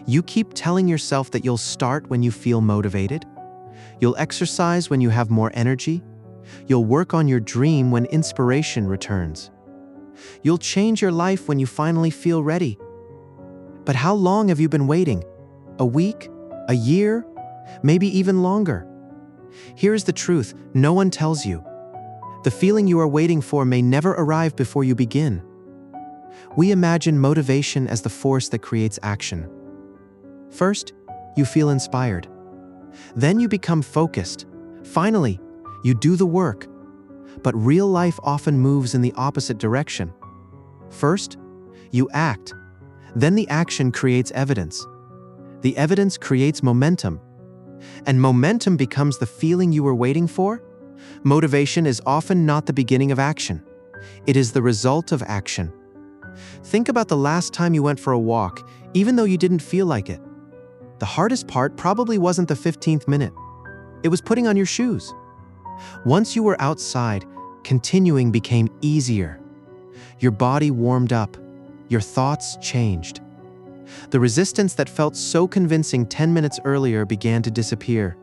You keep telling yourself that you'll start when you feel motivated. You'll exercise when you have more energy. You'll work on your dream when inspiration returns. You'll change your life when you finally feel ready. But how long have you been waiting? A week? A year? Maybe even longer? Here's the truth: no one tells you. The feeling you are waiting for may never arrive before you begin. We imagine motivation as the force that creates action. First, you feel inspired. Then you become focused. Finally, you do the work. But real life often moves in the opposite direction. First, you act. Then the action creates evidence. The evidence creates momentum. And momentum becomes the feeling you were waiting for. Motivation is often not the beginning of action. It is the result of action. Think about the last time you went for a walk, even though you didn't feel like it. The hardest part probably wasn't the 15th minute. It was putting on your shoes. Once you were outside, continuing became easier. Your body warmed up. Your thoughts changed. The resistance that felt so convincing 10 minutes earlier began to disappear.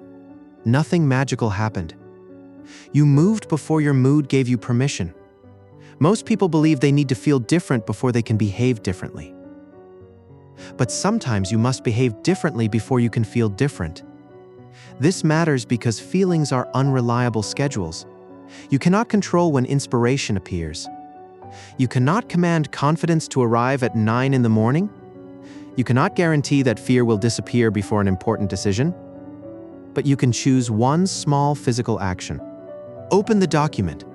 Nothing magical happened. You moved before your mood gave you permission. Most people believe they need to feel different before they can behave differently. But sometimes you must behave differently before you can feel different. This matters because feelings are unreliable schedules. You cannot control when inspiration appears. You cannot command confidence to arrive at 9 in the morning. You cannot guarantee that fear will disappear before an important decision. But you can choose one small physical action. Open the document.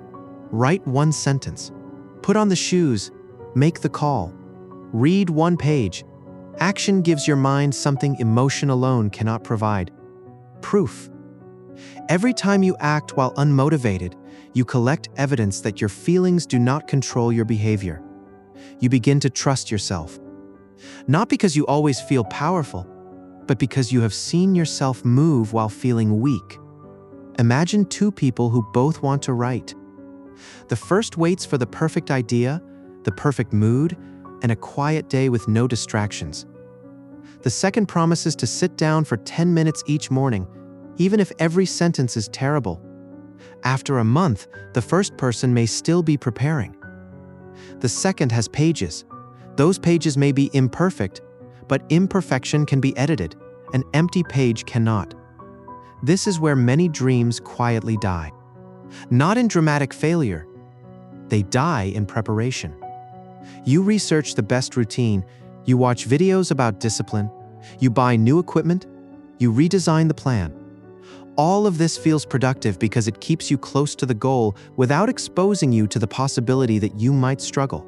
Write one sentence. Put on the shoes. Make the call. Read one page. Action gives your mind something emotion alone cannot provide: proof. Every time you act while unmotivated, you collect evidence that your feelings do not control your behavior. You begin to trust yourself. Not because you always feel powerful, but because you have seen yourself move while feeling weak. Imagine two people who both want to write. The first waits for the perfect idea, the perfect mood, and a quiet day with no distractions. The second promises to sit down for 10 minutes each morning, even if every sentence is terrible. After a month, the first person may still be preparing. The second has pages. Those pages may be imperfect, but imperfection can be edited. An empty page cannot. This is where many dreams quietly die. Not in dramatic failure. They die in preparation. You research the best routine. You watch videos about discipline. You buy new equipment. You redesign the plan. All of this feels productive because it keeps you close to the goal without exposing you to the possibility that you might struggle.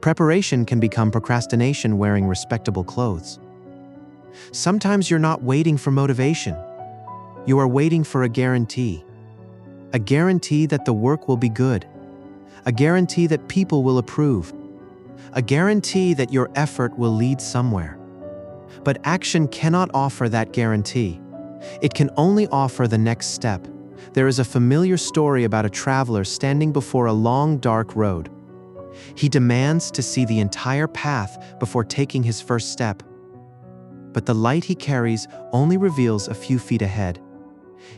Preparation can become procrastination wearing respectable clothes. Sometimes you're not waiting for motivation. You are waiting for a guarantee. A guarantee that the work will be good. A guarantee that people will approve. A guarantee that your effort will lead somewhere. But action cannot offer that guarantee. It can only offer the next step. There is a familiar story about a traveler standing before a long, dark road. He demands to see the entire path before taking his first step. But the light he carries only reveals a few feet ahead.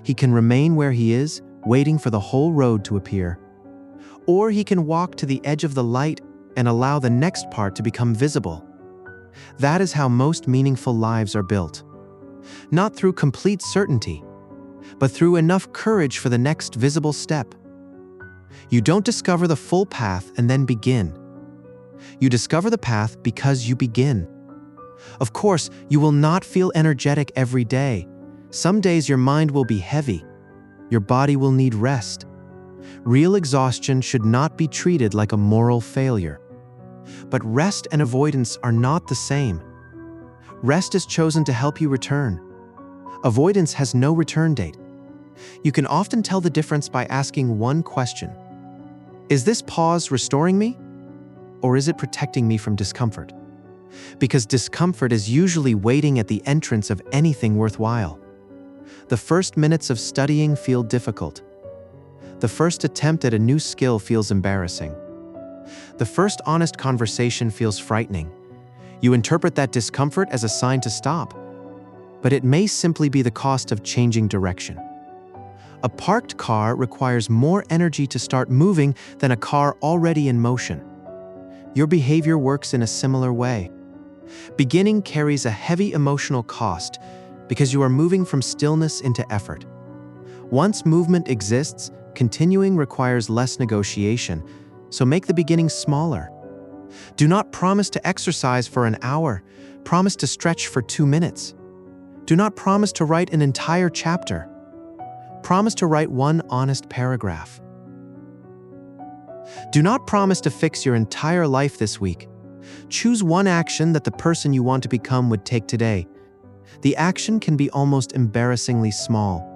He can remain where he is, waiting for the whole road to appear. Or he can walk to the edge of the light and allow the next part to become visible. That is how most meaningful lives are built. Not through complete certainty, but through enough courage for the next visible step. You don't discover the full path and then begin. You discover the path because you begin. Of course, you will not feel energetic every day. Some days your mind will be heavy. Your body will need rest. Real exhaustion should not be treated like a moral failure. But rest and avoidance are not the same. Rest is chosen to help you return. Avoidance has no return date. You can often tell the difference by asking one question. Is this pause restoring me? Or is it protecting me from discomfort? Because discomfort is usually waiting at the entrance of anything worthwhile. The first minutes of studying feel difficult. The first attempt at a new skill feels embarrassing. The first honest conversation feels frightening. You interpret that discomfort as a sign to stop, but it may simply be the cost of changing direction. A parked car requires more energy to start moving than a car already in motion. Your behavior works in a similar way. Beginning carries a heavy emotional cost because you are moving from stillness into effort. Once movement exists, continuing requires less negotiation, so make the beginning smaller. Do not promise to exercise for an hour. Promise to stretch for 2 minutes. Do not promise to write an entire chapter. Promise to write one honest paragraph. Do not promise to fix your entire life this week. Choose one action that the person you want to become would take today. The action can be almost embarrassingly small.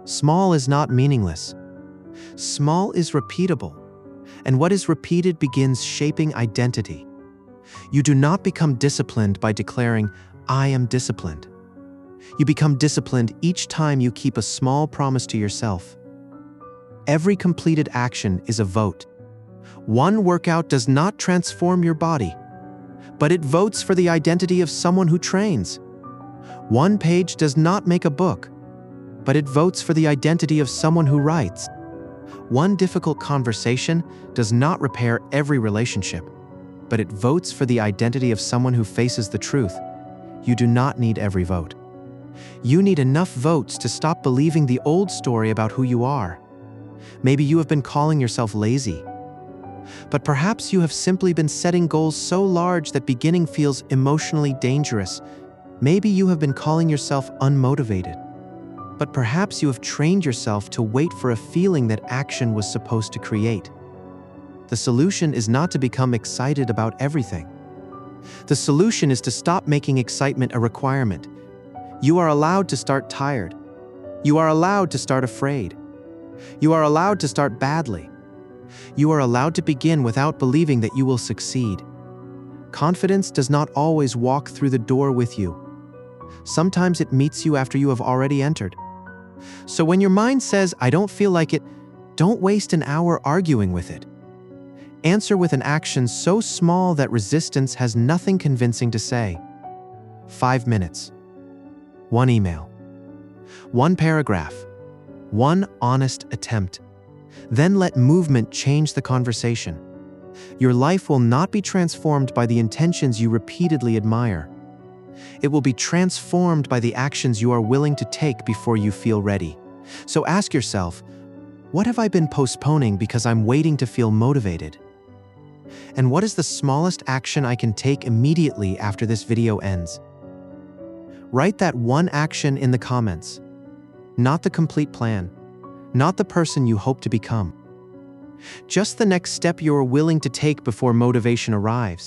Small is not meaningless. Small is repeatable, and what is repeated begins shaping identity. You do not become disciplined by declaring, "I am disciplined." You become disciplined each time you keep a small promise to yourself. Every completed action is a vote. One workout does not transform your body, but it votes for the identity of someone who trains. One page does not make a book, but it votes for the identity of someone who writes. One difficult conversation does not repair every relationship, but it votes for the identity of someone who faces the truth. You do not need every vote. You need enough votes to stop believing the old story about who you are. Maybe you have been calling yourself lazy, but perhaps you have simply been setting goals so large that beginning feels emotionally dangerous. Maybe you have been calling yourself unmotivated, but perhaps you have trained yourself to wait for a feeling that action was supposed to create. The solution is not to become excited about everything. The solution is to stop making excitement a requirement. You are allowed to start tired. You are allowed to start afraid. You are allowed to start badly. You are allowed to begin without believing that you will succeed. Confidence does not always walk through the door with you. Sometimes it meets you after you have already entered. So when your mind says, "I don't feel like it," don't waste an hour arguing with it. Answer with an action so small that resistance has nothing convincing to say. 5 minutes. 1 email. 1 paragraph. 1 honest attempt. Then let movement change the conversation. Your life will not be transformed by the intentions you repeatedly admire. It will be transformed by the actions you are willing to take before you feel ready. So ask yourself, what have I been postponing because I'm waiting to feel motivated? And what is the smallest action I can take immediately after this video ends? Write that one action in the comments. Not the complete plan. Not the person you hope to become. Just the next step you are willing to take before motivation arrives.